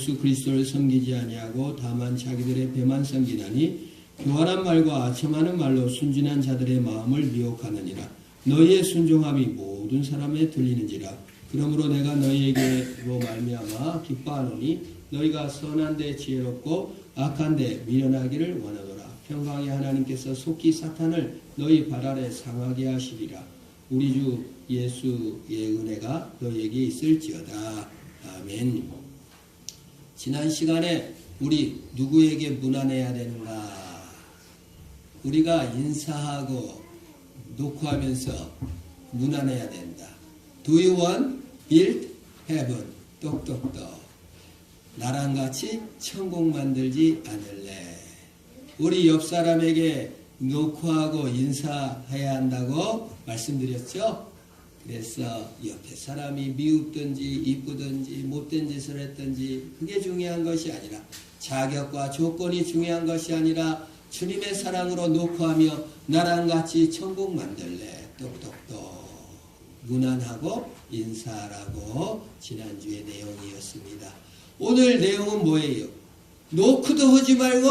예수 그리스도를 섬기지 아니하고 다만 자기들의 배만 섬기나니 교활한 말과 아첨하는 말로 순진한 자들의 마음을 미혹하느니라. 너희의 순종함이 모든 사람에 들리는지라. 그러므로 내가 너희에게로 말미암아 기뻐하노니 너희가 선한 데 지혜롭고 악한 데 미련하기를 원하노라. 평강의 하나님께서 속히 사탄을 너희 발 아래 상하게 하시리라. 우리 주 예수의 은혜가 너희에게 있을지어다. 아멘. 지난 시간에 우리 누구에게 문안해야 되는가? 우리가 인사하고 녹화하면서 문안해야 된다. Do you want build heaven? 똑똑똑. 나랑 같이 천국 만들지 않을래? 우리 옆 사람에게 녹화하고 인사해야 한다고 말씀드렸죠? 그래서 옆에 사람이 미흡든지 이쁘든지 못된 짓을 했든지 그게 중요한 것이 아니라 자격과 조건이 중요한 것이 아니라 주님의 사랑으로 녹화하며 나랑 같이 천국 만들래. 똑똑똑. 문안하고 인사하라고 지난주의 내용이었습니다. 오늘 내용은 뭐예요? 노크도 하지 말고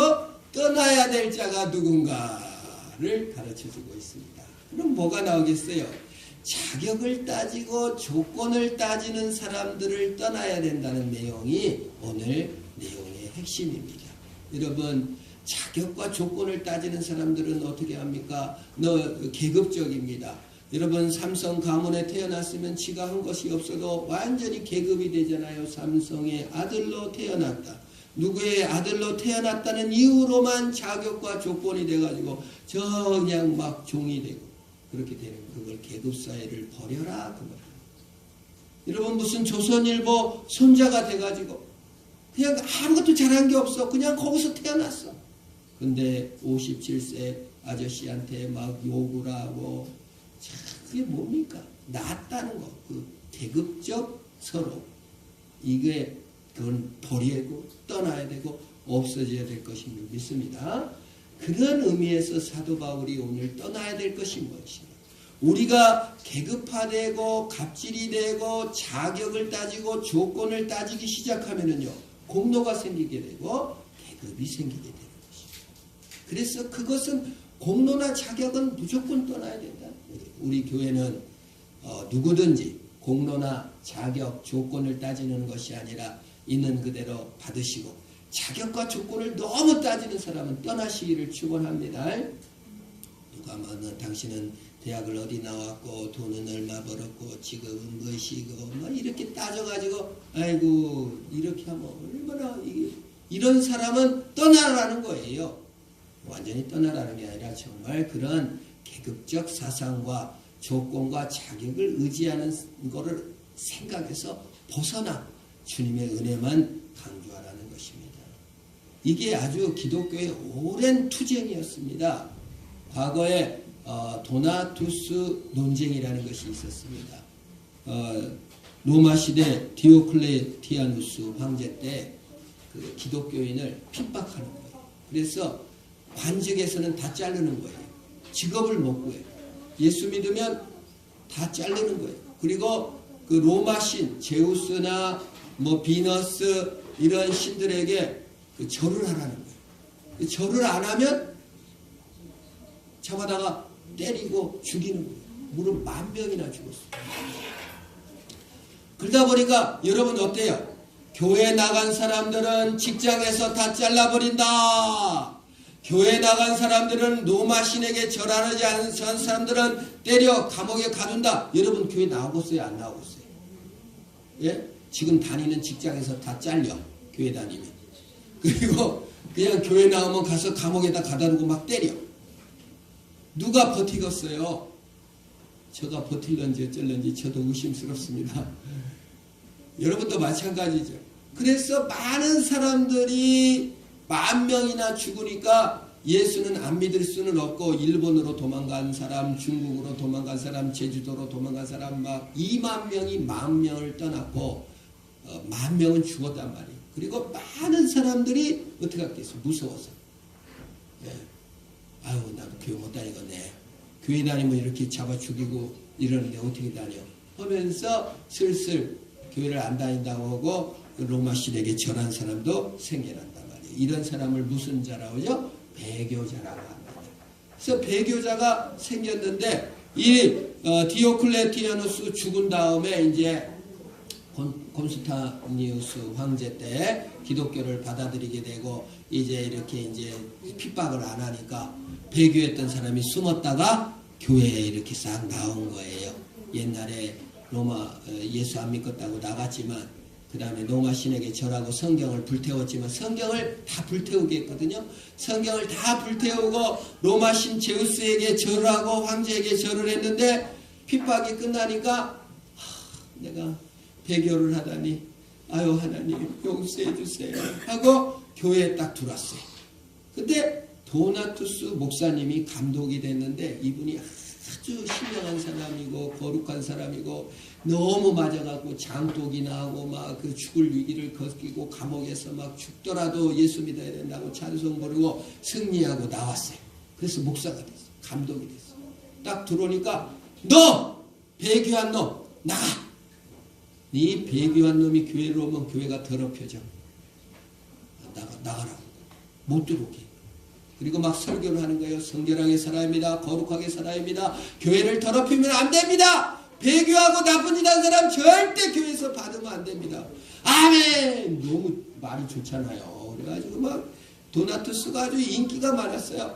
떠나야 될 자가 누군가를 가르쳐주고 있습니다. 그럼 뭐가 나오겠어요? 자격을 따지고 조건을 따지는 사람들을 떠나야 된다는 내용이 오늘 내용의 핵심입니다. 여러분, 자격과 조건을 따지는 사람들은 어떻게 합니까? 계급적입니다. 여러분, 삼성 가문에 태어났으면 지가 한 것이 없어도 완전히 계급이 되잖아요. 삼성의 아들로 태어났다. 누구의 아들로 태어났다는 이유로만 자격과 조건이 돼가지고 그냥 막 종이 되고 그렇게 되는 그걸 계급사회를 버려라 그 말이에요. 여러분, 무슨 조선일보 손자가 돼가지고 그냥 아무것도 잘한 게 없어. 그냥 거기서 태어났어. 근데 57세 아저씨한테 막 욕을 하고 참 그게 뭡니까? 낫다는 거. 그 계급적 서로. 그건 버리고 떠나야 되고 없어져야 될 것임을 믿습니다. 그런 의미에서 사도 바울이 오늘 떠나야 될 것이 무엇이냐? 우리가 계급화되고 갑질이 되고 자격을 따지고 조건을 따지기 시작하면은요, 공로가 생기게 되고 계급이 생기게 되는 것입니다. 그래서 그것은 공로나 자격은 무조건 떠나야 된다. 우리 교회는 누구든지 공로나 자격, 조건을 따지는 것이 아니라 있는 그대로 받으시고 자격과 조건을 너무 따지는 사람은 떠나시기를 축원합니다. 누가 뭐 당신은 대학을 어디 나왔고 돈은 얼마 벌었고 직업은 무엇이고 뭐 이렇게 따져가지고 아이고 이렇게 하면 얼마나 이런 사람은 떠나라는 거예요. 완전히 떠나라는 게 아니라 정말 그런 계급적 사상과 조건과 자격을 의지하는 거를 생각해서 벗어나 주님의 은혜만 강조하라는 것입니다. 이게 아주 기독교의 오랜 투쟁이었습니다. 과거에 도나투스 논쟁이라는 것이 있었습니다. 로마 시대 디오클레티아누스 황제 때 그 기독교인을 핍박하는 거예요. 그래서 관직에서는 다 자르는 거예요. 직업을 못 구해요. 예수 믿으면 다 자르는 거예요. 그리고 그 로마 신 제우스나 뭐 비너스 이런 신들에게 그 절을 하라는 거예요. 그 절을 안 하면 잡아다가 때리고 죽이는 거예요. 무려 10,000명이나 죽었어요. 그러다 보니까 여러분 어때요? 교회 나간 사람들은 직장에서 다 잘라버린다. 교회 나간 사람들은 로마 신에게 절하지 않은 사람들은 때려 감옥에 가둔다. 여러분 교회 나오겠어요? 안 나오겠어요? 예? 지금 다니는 직장에서 다 잘려. 교회 다니면. 그리고 그냥 교회 나오면 가서 감옥에다 가다 놓고 막 때려. 누가 버티겠어요? 제가 버틸런지 어쩔런지 저도 의심스럽습니다. 여러분도 마찬가지죠. 그래서 많은 사람들이 10,000명이나 죽으니까 예수는 안 믿을 수는 없고 일본으로 도망간 사람, 중국으로 도망간 사람, 제주도로 도망간 사람 막 20,000명이 10,000명을 떠났고 10,000명은 죽었단 말이에요. 그리고 많은 사람들이 어떻게 하겠어? 무서워서. 예. 아유 나도 교회 못 다니겠네. 교회 다니면 이렇게 잡아 죽이고 이러는데 어떻게 다녀? 하면서 슬슬 교회를 안 다닌다고 하고 로마 신에게 절한 사람도 생겨난단 말이에요. 이런 사람을 무슨 자라고 하죠? 배교자라고 합니다. 그래서 배교자가 생겼는데 이 디오클레티아누스 죽은 다음에 이제 콘스탄티누스 황제 때 기독교를 받아들이게 되고 이제 이렇게 이제 핍박을 안 하니까 배교했던 사람이 숨었다가 교회에 이렇게 싹 나온 거예요. 옛날에 로마 예수 안 믿겠다고 나갔지만 그 다음에 로마 신에게 절하고 성경을 불태웠지만 성경을 다 불태우게 했거든요. 성경을 다 불태우고 로마 신 제우스에게 절하고 황제에게 절을 했는데 핍박이 끝나니까 내가 배교를 하다니 아유 하나님 용서해 주세요 하고 교회에 딱 들어왔어요. 근데 도나투스 목사님이 감독이 됐는데 이분이 아주 신령한 사람이고 거룩한 사람이고 너무 맞아갖고 장독이 나고 막 그 죽을 위기를 겪이고 감옥에서 막 죽더라도 예수 믿어야 된다고 찬송 부르고 승리하고 나왔어요. 그래서 목사가 됐어. 감독이 됐어. 딱 들어오니까 너 배교한 놈 나가. 네 배교한 놈이 교회로 오면 교회가 더럽혀져. 나가라고. 못 들어오게. 그리고 막 설교를 하는 거예요. 성결하게 살아야 합니다. 거룩하게 살아야 합니다. 교회를 더럽히면 안 됩니다. 배교하고 나쁜 짓 한 사람 절대 교회에서 받으면 안 됩니다. 아멘! 너무 말이 좋잖아요. 그래가지고 막 도나투스가 아주 인기가 많았어요.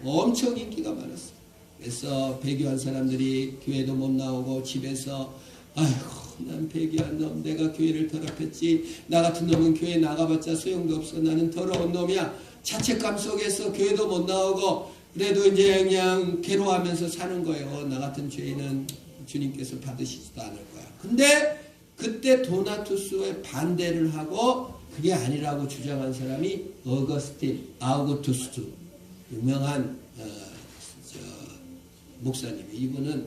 엄청 인기가 많았어요. 그래서 배교한 사람들이 교회도 못 나오고 집에서 아이고 난 배교한 놈 내가 교회를 더럽혔지 나 같은 놈은 교회 나가봤자 소용도 없어 나는 더러운 놈이야 자책감 속에서 교회도 못 나오고 그래도 이제 그냥 괴로워하면서 사는 거예요. 나 같은 죄인은 주님께서 받으시지도 않을 거야. 근데 그때 도나투스의 반대를 하고 그게 아니라고 주장한 사람이 어거스틴 아우구투스트 유명한 목사님이 이분은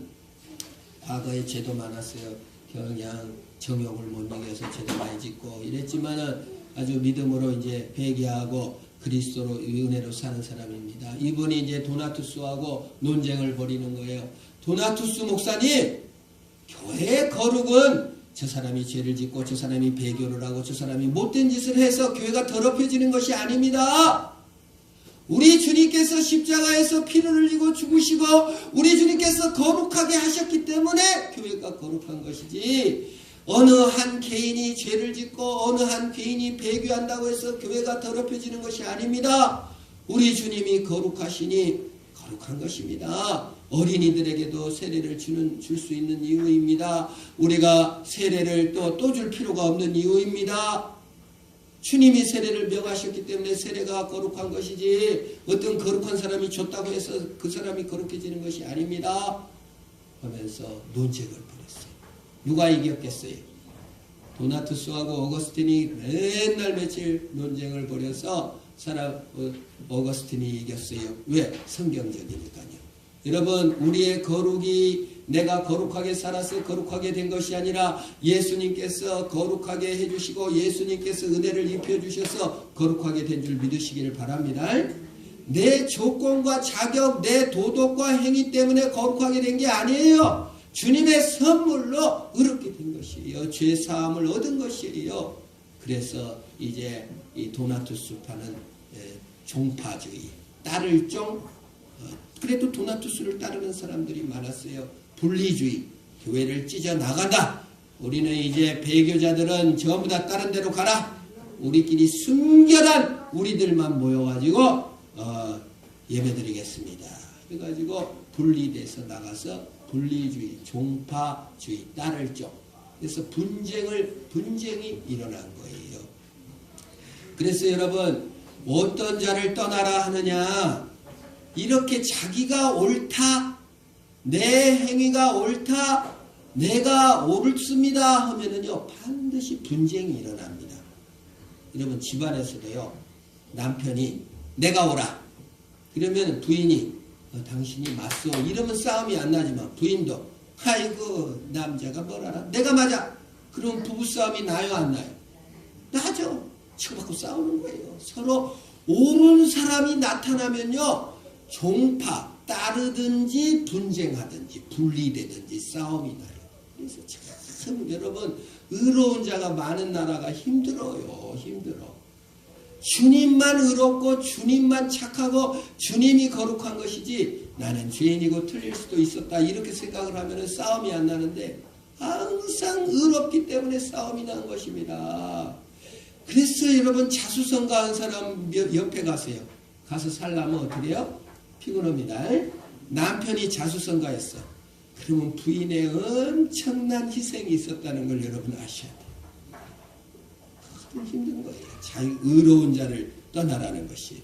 과거에 죄도 많았어요. 그냥 정욕을 못 이겨서 죄도 많이 짓고 이랬지만은 아주 믿음으로 이제 회개하고 그리스도로 은혜로 사는 사람입니다. 이분이 이제 도나투스하고 논쟁을 벌이는 거예요. 도나투스 목사님, 교회의 거룩은 저 사람이 죄를 짓고 저 사람이 배교를 하고 저 사람이 못된 짓을 해서 교회가 더럽혀지는 것이 아닙니다. 우리 주님께서 십자가에서 피를 흘리고 죽으시고 우리 주님께서 거룩하게 하셨기 때문에 교회가 거룩한 것이지 어느 한 개인이 죄를 짓고 어느 한 개인이 배교한다고 해서 교회가 더럽혀지는 것이 아닙니다. 우리 주님이 거룩하시니 거룩한 것입니다. 어린이들에게도 세례를 줄 수 있는 이유입니다. 우리가 세례를 또 줄 필요가 없는 이유입니다. 주님이 세례를 명하셨기 때문에 세례가 거룩한 것이지 어떤 거룩한 사람이 줬다고 해서 그 사람이 거룩해지는 것이 아닙니다. 하면서 논쟁을 벌였어요. 누가 이겼겠어요? 도나투스하고 어거스틴이 맨날 며칠 논쟁을 벌여서 어거스틴이 이겼어요. 왜? 성경적이니까요. 여러분 우리의 거룩이 내가 거룩하게 살아서 거룩하게 된 것이 아니라 예수님께서 거룩하게 해주시고 예수님께서 은혜를 입혀주셔서 거룩하게 된 줄 믿으시기를 바랍니다. 내 조건과 자격, 내 도덕과 행위 때문에 거룩하게 된 게 아니에요. 주님의 선물로 의롭게 된 것이에요. 죄사함을 얻은 것이에요. 그래서 이제 이 도나투스파는 종파주의, 따를 종, 그래도 도나투스를 따르는 사람들이 많았어요. 분리주의, 교회를 찢어나간다. 우리는 이제 배교자들은 전부 다 다른 데로 가라. 우리끼리 순결한 우리들만 모여가지고 예배드리겠습니다. 그래가지고 분리돼서 나가서 분리주의, 종파주의, 따를 종. 그래서 분쟁이 일어난 거예요. 그래서 여러분 어떤 자를 떠나라 하느냐? 이렇게 자기가 옳다, 내 행위가 옳다, 내가 옳습니다 하면은요 반드시 분쟁이 일어납니다. 여러분 집안에서도요 남편이 내가 옳아 그러면 부인이 당신이 맞소 이러면 싸움이 안 나지만 부인도 아이고 남자가 뭘 알아 내가 맞아 그럼 부부싸움이 나요 안 나요? 나죠. 치고받고 싸우는 거예요. 서로 옳은 사람이 나타나면요 종파 따르든지 분쟁하든지 분리되든지 싸움이 나요. 그래서 참 여러분 의로운 자가 많은 나라가 힘들어요. 힘들어. 주님만 의롭고 주님만 착하고 주님이 거룩한 것이지 나는 죄인이고 틀릴 수도 있었다 이렇게 생각을 하면 싸움이 안 나는데 항상 의롭기 때문에 싸움이 난 것입니다. 그래서 여러분 자수성가한 사람 옆에 가세요. 가서 살려면 어떻게 해요? 피곤합니다. 남편이 자수성가했어. 그러면 부인의 엄청난 희생이 있었다는 걸 여러분 아셔야 돼요. 힘든 거예요. 자기 의로운 자를 떠나라는 것이.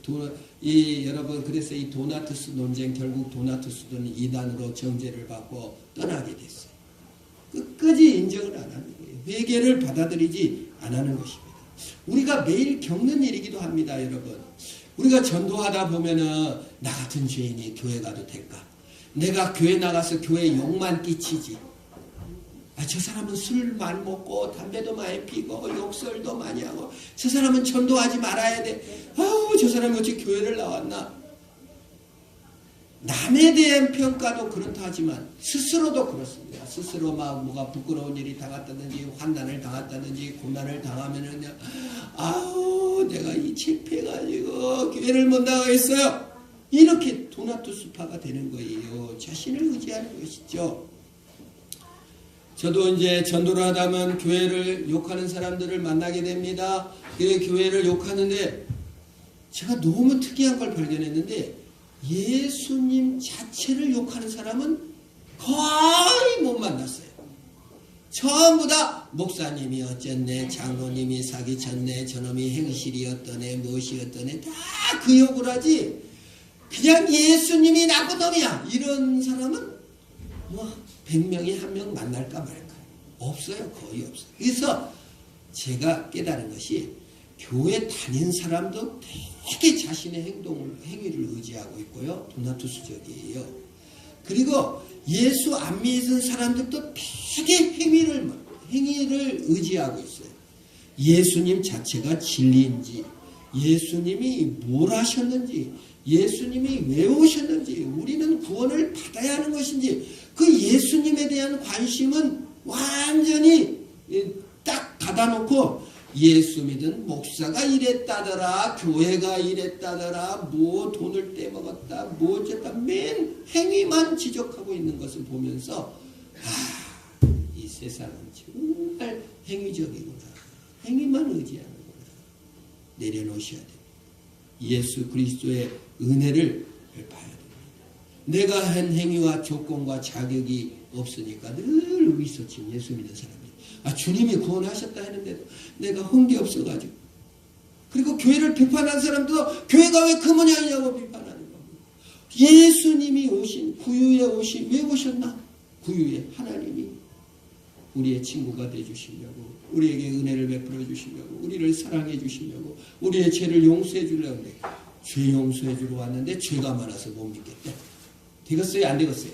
여러분 그래서 이 도나투스 논쟁 결국 도나투스는 이단으로 정죄를 받고 떠나게 됐어요. 끝까지 인정을 안 하는 거예요. 회개를 받아들이지 안 하는 것입니다. 우리가 매일 겪는 일이기도 합니다, 여러분. 우리가 전도하다 보면은 나 같은 죄인이 교회 가도 될까? 내가 교회 나가서 교회 욕만 끼치지. 저 사람은 술 많이 먹고 담배도 많이 피고 욕설도 많이 하고 저 사람은 전도하지 말아야 돼. 저 사람이 어찌 교회를 나왔나. 남에 대한 평가도 그렇다 하지만 스스로도 그렇습니다. 스스로 막 뭐가 부끄러운 일이 당했다든지 환난을 당했다든지 고난을 당하면은 내가 이 창피해가지고 교회를 못 나가겠어요. 이렇게 도나투스파가 되는 거예요. 자신을 의지하는 것이죠. 저도 이제 전도를 하다 보면 교회를 욕하는 사람들을 만나게 됩니다. 그 교회를 욕하는데 제가 너무 특이한 걸 발견했는데 예수님 자체를 욕하는 사람은 거의 못 만났어요. 전부 다 목사님이 어쨌네, 장로님이 사기쳤네, 저놈이 행실이었더네, 무엇이었더네 다 그 욕을 하지 그냥 예수님이 나쁜 놈이야 이런 사람은 뭐 100명이 1명 만날까 말까 없어요. 거의 없어요. 그래서 제가 깨달은 것이 교회 다닌 사람도 되게 자신의 행위를 의지하고 있고요. 도나투스적이에요. 그리고 예수 안 믿은 사람들도 되게 행위를 의지하고 있어요. 예수님 자체가 진리인지, 예수님이 뭘 하셨는지, 예수님이 왜 오셨는지, 우리는 구원을 받아야 하는 것인지, 그 예수님에 대한 관심은 완전히 딱 닫아놓고 예수 믿은 목사가 이랬다더라, 교회가 이랬다더라, 뭐 돈을 떼먹었다, 뭐 어쨌다, 맨 행위만 지적하고 있는 것을 보면서 이 세상은 정말 행위적이구나. 행위만 의지하는구나. 내려놓으셔야 돼요. 예수 그리스도의 은혜를 봐야 됩니다. 내가 한 행위와 조건과 자격이 없으니까 늘 위서친 예수 믿는 사람이 주님이 구원하셨다 했는데도 내가 헌게 없어가지고 그리고 교회를 비판한 사람도 교회가 왜 그 모양이냐고 비판하는 겁니다. 예수님이 오신 구유에 오신 왜 오셨나? 구유에 하나님이 우리의 친구가 되어주시려고 우리에게 은혜를 베풀어 주시려고 우리를 사랑해 주시려고 우리의 죄를 용서해 주려고 하는데 죄 용서해 주러 왔는데 죄가 많아서 못 믿겠대. 되겠어요? 안 되겠어요?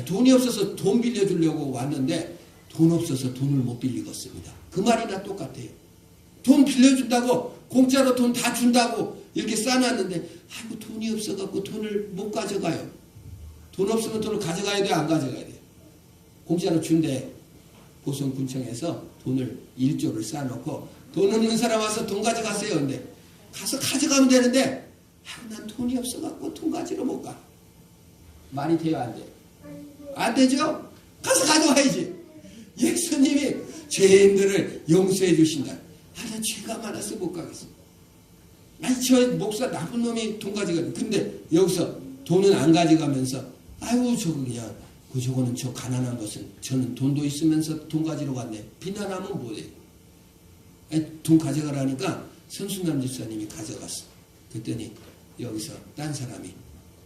돈이 없어서 돈 빌려주려고 왔는데 돈 없어서 돈을 못 빌리겠습니다. 그 말이나 똑같아요. 돈 빌려준다고 공짜로 돈 다 준다고 이렇게 싸놨는데 돈이 없어갖고 돈을 못 가져가요. 돈 없으면 돈을 가져가야 돼요? 안 가져가야 돼요? 공짜로 준대. 고성군청에서 돈을 1조를 쌓아놓고 돈 없는 사람 와서 돈 가져가세요. 근데 가서 가져가면 되는데 난 돈이 없어갖고 돈 가지러 못 가. 말이 돼요? 안 돼요? 안 되죠? 가서 가져와야지. 예수님이 죄인들을 용서해 주신다. 나 죄가 많아서 못 가겠어. 저 목사 나쁜 놈이 돈 가져가. 근데 여기서 돈은 안 가져가면서 저거 그냥 저거는 저 가난한 것은 저는 돈도 있으면서 돈 가지러 갔네. 비난하면 뭐해? 돈 가져가라니까 선순남 집사님이 가져갔어. 그랬더니 여기서 딴 사람이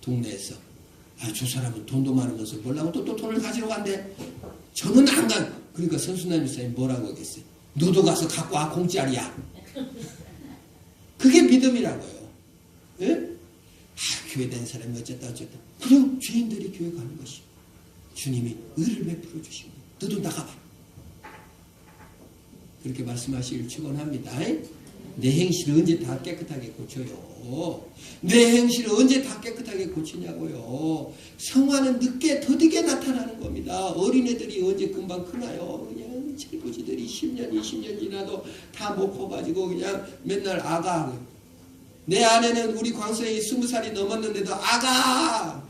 동네에서 저 사람은 돈도 많으면서 뭐라고 또 돈을 가지러 간대. 저는 안 간. 그러니까 선순남 집사님이 뭐라고 하겠어요? 너도 가서 갖고 와 공짜리야. 그게 믿음이라고요. 예? 교회 다니는 사람이 어쨌다. 그럼 죄인들이 교회 가는 것이 주님이 의를 베풀어 주시고 너도 나가봐. 그렇게 말씀하시길 축원합니다. 내 행실을 언제 다 깨끗하게 고쳐요? 내 행실을 언제 다 깨끗하게 고치냐고요? 성화는 늦게 더디게 나타나는 겁니다. 어린애들이 언제 금방 크나요? 그냥 칠부지들이 10년 20년 지나도 다 못 커가지고 그냥 맨날 아가. 내 아내는 우리 광성이 20살이 넘었는데도 아가.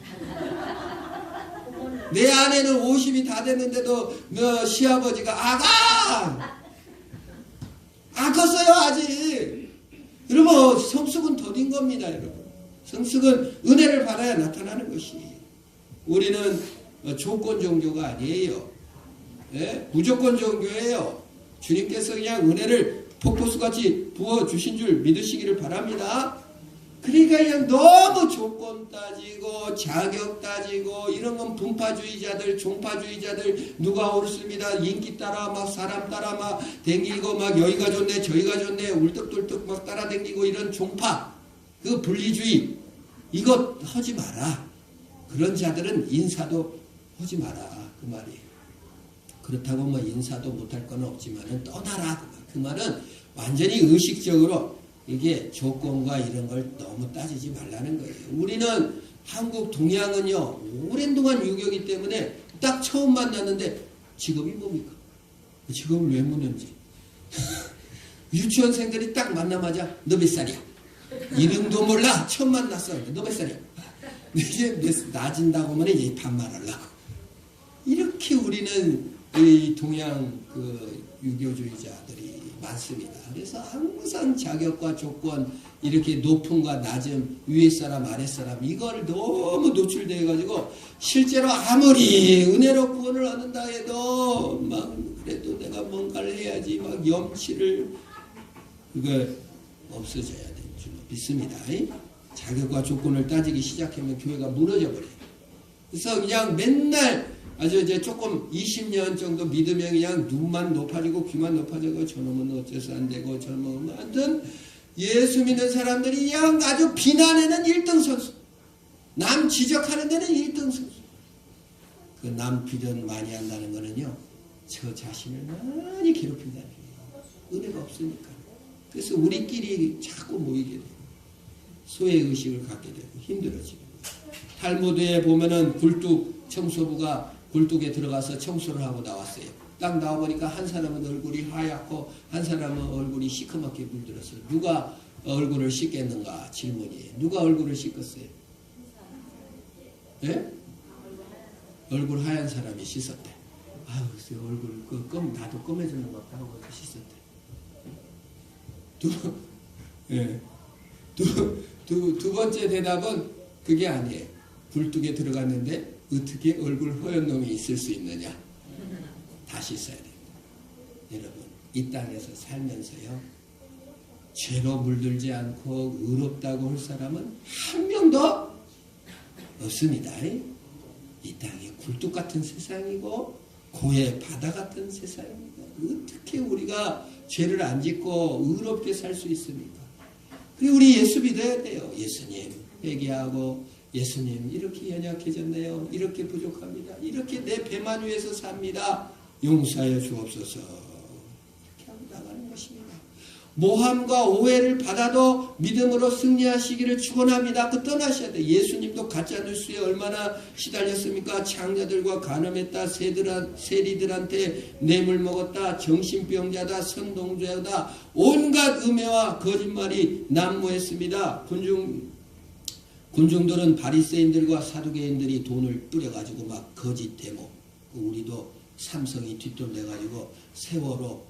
내 아내는 50이 다 됐는데도 너 시아버지가 아가. 안 컸어요 아직. 여러분 성숙은 더딘 겁니다. 여러분 성숙은 은혜를 받아야 나타나는 것이. 우리는 조건 종교가 아니에요. 예? 무조건 종교예요. 주님께서 그냥 은혜를 폭포수같이 부어주신 줄 믿으시기를 바랍니다. 그러니까 그냥 너무 조건 따지고 자격 따지고 이런 건 분파주의자들 종파주의자들 누가 옳습니다. 인기 따라 막 사람 따라 막 댕기고 막 여기가 좋네 저기가 좋네 울떡불떡 막 따라댕기고 이런 종파 그 분리주의 이것 하지 마라. 그런 자들은 인사도 하지 마라 그 말이에요. 그렇다고 뭐 인사도 못할 건 없지만은 떠나라 그 말은 완전히 의식적으로 이게 조건과 이런 걸 너무 따지지 말라는 거예요. 우리는 한국 동양은요 오랜 동안 유교이기 때문에 딱 처음 만났는데 직업이 뭡니까? 직업을 왜 묻는지 유치원생들이 딱 만나마자 너 몇 살이야? 이름도 몰라 처음 만났어. 너 몇 살이야? 이제 낮은다고 하면 이제 반말하려고. 이렇게 우리는 이 동양 그 유교주의자들이 많습니다. 그래서 항상 자격과 조건 이렇게 높음과 낮음 위에 사람 아래 사람 이걸 너무 노출되어 가지고 실제로 아무리 은혜로 구원을 얻는다 해도 막 그래도 내가 뭔가를 해야지 막 염치를 그거 없어져야 될 줄 믿습니다. 자격과 조건을 따지기 시작하면 교회가 무너져 버려요. 그래서 그냥 맨날 아주 이제 조금 20년 정도 믿으면 그냥 눈만 높아지고 귀만 높아지고 저놈은 어째서 안 되고 저놈은 하여튼 예수 믿는 사람들이 그냥 아주 비난에는 1등 선수. 남 지적하는 데는 1등 선수. 그 남 비전 많이 한다는 거는요. 저 자신을 많이 괴롭힌다는 거예요. 은혜가 없으니까. 그래서 우리끼리 자꾸 모이게 돼요. 소외의식을 갖게 되고 힘들어지고. 탈무드에 보면은 굴뚝 청소부가 굴뚝에 들어가서 청소를 하고 나왔어요. 딱 나와보니까 한 사람은 얼굴이 하얗고 한 사람은 얼굴이 시커멓게 물들었어요. 누가 얼굴을 씻겠는가 질문이에요. 누가 얼굴을 씻었어요? 예? 얼굴 하얀 사람이 씻었대. 아유, 글쎄 얼굴 나도 검해지는 것 같다고 씻었대. 두 번째 대답은 그게 아니에요. 굴뚝에 들어갔는데 어떻게 얼굴 허연 놈이 있을 수 있느냐? 다시 써야 됩니다. 여러분, 이 땅에서 살면서요. 죄로 물들지 않고 의롭다고 할 사람은 한 명도 없습니다. 이 땅이 굴뚝 같은 세상이고 고해 바다 같은 세상입니다. 어떻게 우리가 죄를 안 짓고 의롭게 살 수 있습니까? 그리고 우리 예수 믿어야 돼요. 예수님 회개하고 예수님 이렇게 연약해졌네요. 이렇게 부족합니다. 이렇게 내 배만 위해서 삽니다. 용서하여 주옵소서. 이렇게 하고 나가는 것입니다. 모함과 오해를 받아도 믿음으로 승리하시기를 축원합니다. 그 떠나셔야 돼. 예수님도 가짜 뉴스에 얼마나 시달렸습니까? 장녀들과 간음했다. 세리들한테 뇌물 먹었다. 정신병자다. 선동자다. 온갖 음해와 거짓말이 난무했습니다. 군중들은 바리새인들과 사두개인들이 돈을 뿌려가지고 막 거짓 데모. 우리도 삼성이 뒷돈내가지고 세월호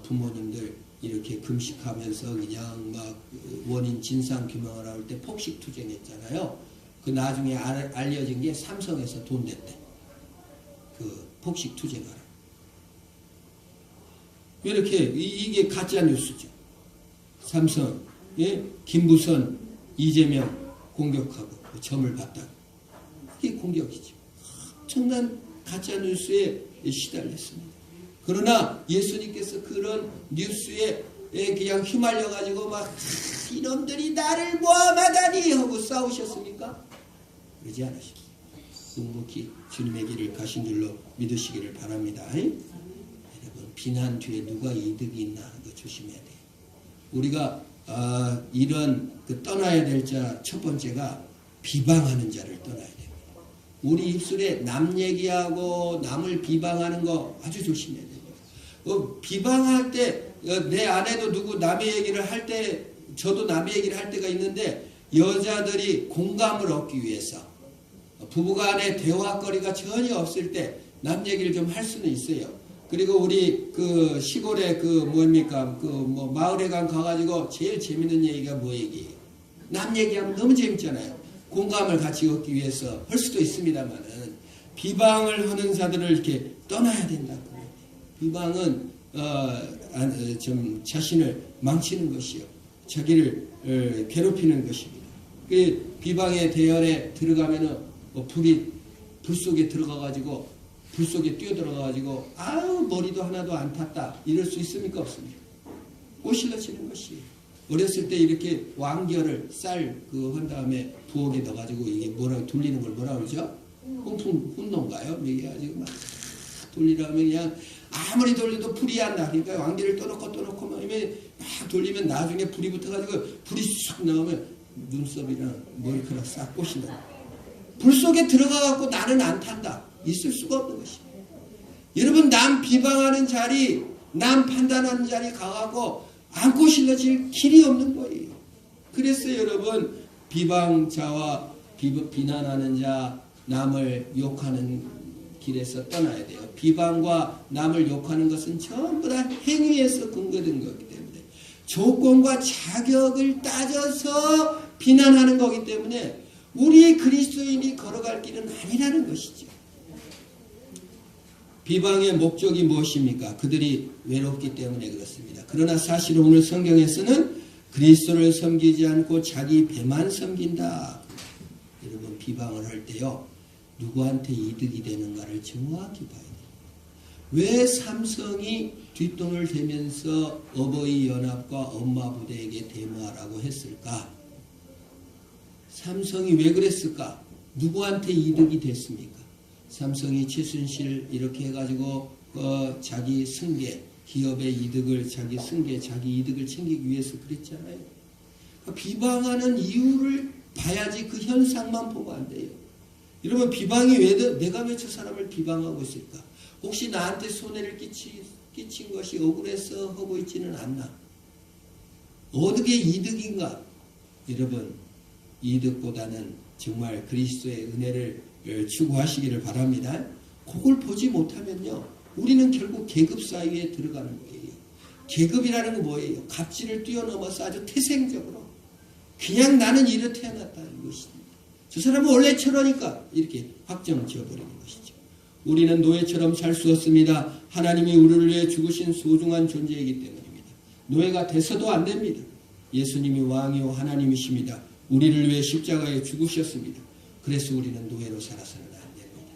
부모님들 이렇게 금식하면서 그냥 막 원인 진상 규명을 할 때 폭식 투쟁했잖아요. 그 나중에 알려진 게 삼성에서 돈 냈대. 그 폭식 투쟁하라. 왜 이렇게 이게 가짜 뉴스죠. 삼성, 예? 김부선, 이재명 공격하고 점을 봤다. 이게 공격이죠. 엄청난 가짜 뉴스에 시달렸습니다. 그러나 예수님께서 그런 뉴스에 그냥 휘말려가지고 막 이놈들이 나를 모함하다니 하고 싸우셨습니까? 그러지 않으셨어요. 묵묵히 주님의 길을 가신 줄로 믿으시기를 바랍니다. 여러분 비난 뒤에 누가 이득이 있나 그거 조심해야 돼요. 우리가 이런 떠나야 될 자 첫 번째가 비방하는 자를 떠나야 됩니다. 우리 입술에 남 얘기하고 남을 비방하는 거 아주 조심해야 됩니다. 비방할 때 내 아내도 누구 남의 얘기를 할 때 저도 남의 얘기를 할 때가 있는데 여자들이 공감을 얻기 위해서 부부간의 대화거리가 전혀 없을 때 남 얘기를 좀 할 수는 있어요. 그리고 우리 그 시골에 마을에 가가지고 제일 재밌는 얘기가 뭐 얘기예요? 남 얘기하면 너무 재밌잖아요. 공감을 같이 얻기 위해서 할 수도 있습니다만은 비방을 하는 자들을 이렇게 떠나야 된다. 비방은 좀 자신을 망치는 것이요, 자기를 괴롭히는 것입니다. 그 비방의 대열에 들어가면은 불 속에 들어가가지고 불 속에 뛰어들어가가지고 머리도 하나도 안 탔다 이럴 수 있습니까? 없습니까? 꼬실러지는 것이에요. 어렸을 때 이렇게 왕결을 한 다음에 부엌에 넣어가지고 이게 돌리는 걸 뭐라 그러죠? 훈노인가요? 이게 가지고 막 돌리라면 그냥 아무리 돌려도 불이 안 나. 그러니까 왕결을 떠놓고 막 돌리면 나중에 불이 붙어가지고 불이 쑥 나오면 눈썹이랑 머리카락 싹 꼬신다. 불 속에 들어가갖고 나는 안 탄다. 있을 수가 없는 것입니다. 여러분, 남 비방하는 자리, 남 판단하는 자리 가갖고 안 꼬실러질 길이 없는 거예요. 그래서 여러분, 비방자와 비난하는 자, 남을 욕하는 길에서 떠나야 돼요. 비방과 남을 욕하는 것은 전부 다 행위에서 근거된 거기 때문에 조건과 자격을 따져서 비난하는 거기 때문에 우리 그리스도인이 걸어갈 길은 아니라는 것이죠. 비방의 목적이 무엇입니까? 그들이 외롭기 때문에 그렇습니다. 그러나 사실 오늘 성경에서는 그리스도를 섬기지 않고 자기 배만 섬긴다. 여러분, 비방을 할 때요, 누구한테 이득이 되는가를 정확히 봐야 돼요. 왜 삼성이 뒷돈을 대면서 어버이 연합과 엄마 부대에게 데모하라고 했을까? 삼성이 왜 그랬을까? 누구한테 이득이 됐습니까? 삼성이 최순실 이렇게 해가지고 자기 승계, 기업의 이득을 자기 승계, 자기 이득을 챙기기 위해서 그랬잖아요. 비방하는 이유를 봐야지 그 현상만 보면 안 돼요. 여러분, 비방이 내가 왜 저 사람을 비방하고 있을까? 혹시 나한테 손해를 끼친 것이 억울해서 하고 있지는 않나? 어느 게 이득인가? 여러분, 이득보다는 정말 그리스도의 은혜를 추구하시기를 바랍니다. 그걸 보지 못하면요, 우리는 결국 계급 사이에 들어가는 거예요. 계급이라는 건 뭐예요? 갑질을 뛰어넘어서 아주 태생적으로 그냥 나는 이렇게 태어났다는 것입니다. 저 사람은 원래 저러니까 이렇게 확정 지어버리는 것이죠. 우리는 노예처럼 살 수 없습니다. 하나님이 우리를 위해 죽으신 소중한 존재이기 때문입니다. 노예가 돼서도 안 됩니다. 예수님이 왕이요 하나님이십니다. 우리를 위해 십자가에 죽으셨습니다. 그래서 우리는 노예로 살아서는 안 됩니다.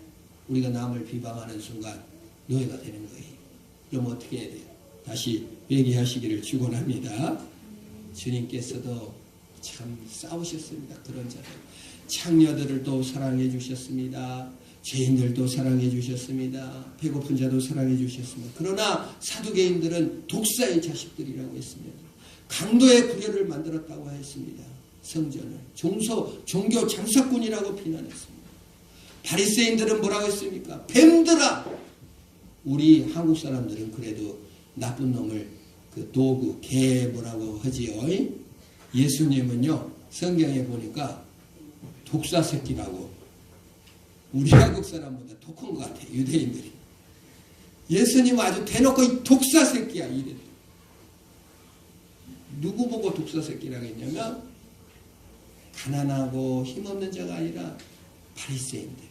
우리가 남을 비방하는 순간 노예가 되는 거예요. 그럼 어떻게 해야 돼요? 다시 회개하시기를 축원합니다. 주님께서도 참 싸우셨습니다. 그런 자들. 창녀들을 또 사랑해 주셨습니다. 죄인들도 사랑해 주셨습니다. 배고픈 자도 사랑해 주셨습니다. 그러나 사두개인들은 독사의 자식들이라고 했습니다. 강도의 구려를 만들었다고 했습니다. 성전을 종교 장사꾼이라고 비난했습니다. 바리새인들은 뭐라고 했습니까? 뱀들아! 우리 한국 사람들은 그래도 나쁜 놈을 그 도구, 개 뭐라고 하지요. 예수님은요, 성경에 보니까 독사 새끼라고. 우리 한국 사람보다 독한 것 같아요, 유대인들이. 예수님 아주 대놓고 이 독사 새끼야 이래. 누구 보고 독사 새끼라고 했냐면 가난하고 힘없는 자가 아니라 바리새인들.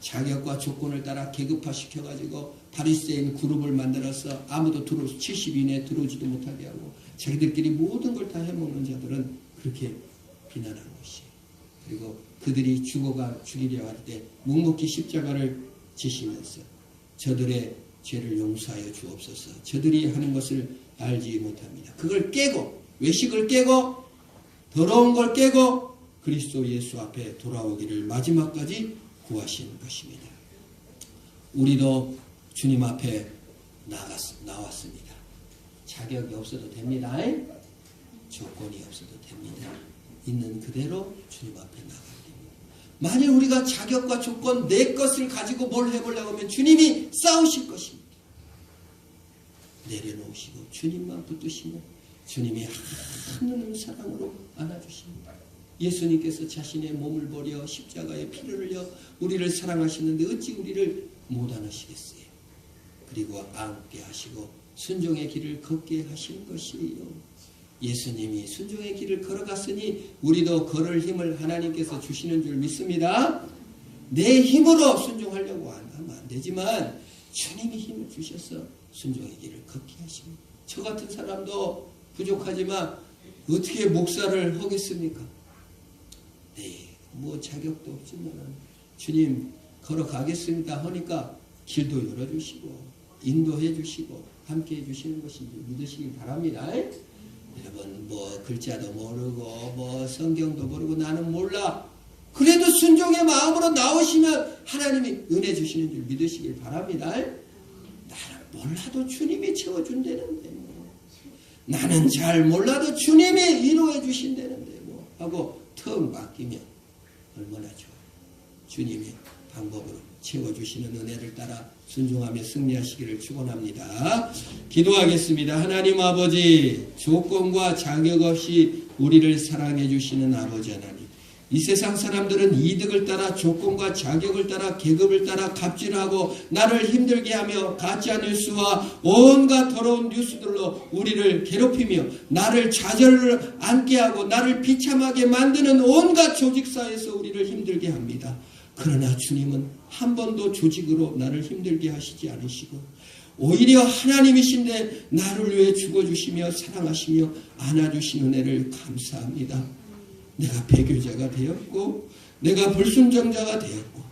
자격과 조건을 따라 계급화 시켜가지고 바리새인 그룹을 만들어서 아무도 70 이내에 들어오지도 못하게 하고 자기들끼리 모든 걸 다 해먹는 자들은 그렇게 비난하는 것이에요. 그리고 그들이 죽이려 할 때 묵묵히 십자가를 지시면서 저들의 죄를 용서하여 주옵소서. 저들이 하는 것을 알지 못합니다. 그걸 깨고, 외식을 깨고, 더러운 걸 깨고 그리스도 예수 앞에 돌아오기를 마지막까지 구하시는 것입니다. 우리도 주님 앞에 나왔습니다. 자격이 없어도 됩니다. 조건이 없어도 됩니다. 있는 그대로 주님 앞에 나가야 됩니다. 만일 우리가 자격과 조건 내 것을 가지고 뭘 해보려고 하면 주님이 싸우실 것입니다. 내려놓으시고 주님만 붙드시면 주님이 한눈 사랑으로 안아주십니다. 예수님께서 자신의 몸을 버려 십자가에 피를 흘려 우리를 사랑하시는데 어찌 우리를 못 안으시겠어요. 그리고 안게 하시고 순종의 길을 걷게 하시는 것이에요. 예수님이 순종의 길을 걸어갔으니 우리도 걸을 힘을 하나님께서 주시는 줄 믿습니다. 내 힘으로 순종하려고 하면 안 되지만 주님이 힘을 주셔서 순종의 길을 걷게 하십니다. 저 같은 사람도 부족하지만 어떻게 목사를 하겠습니까? 네, 뭐 자격도 없지만 주님 걸어가겠습니다 하니까 길도 열어주시고 인도해 주시고 함께 해주시는 것인지 믿으시기 바랍니다. 여러분 뭐 글자도 모르고 뭐 성경도 모르고 나는 몰라. 그래도 순종의 마음으로 나오시면 하나님이 은혜 주시는 줄 믿으시길 바랍니다. 나는 몰라도 주님이 채워준다는데 뭐. 나는 잘 몰라도 주님이 인도해 주신다는데 뭐 하고 턱 맡기면 얼마나 좋아요. 주님이 방법으로 채워주시는 은혜를 따라 순종하며 승리하시기를 축원합니다. 기도하겠습니다. 하나님 아버지, 조건과 자격 없이 우리를 사랑해 주시는 아버지 하나님, 이 세상 사람들은 이득을 따라 조건과 자격을 따라 계급을 따라 갑질하고 나를 힘들게 하며 가짜 뉴스와 온갖 더러운 뉴스들로 우리를 괴롭히며 나를 좌절을 앉게 하고 나를 비참하게 만드는 온갖 조직사에서 우리를 힘들게 합니다. 그러나 주님은 한 번도 조직으로 나를 힘들게 하시지 않으시고 오히려 하나님이신데 나를 위해 죽어주시며 사랑하시며 안아주신 은혜를 감사합니다. 내가 배교자가 되었고 내가 불순종자가 되었고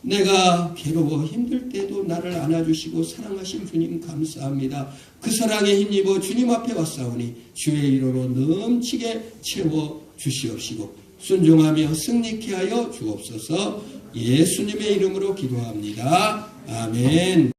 내가 괴로워 힘들 때도 나를 안아주시고 사랑하신 주님 감사합니다. 그 사랑에 힘입어 주님 앞에 왔사오니 주의 이로로 넘치게 채워주시옵시고 순종하며 승리케 하여 주옵소서. 예수님의 이름으로 기도합니다. 아멘.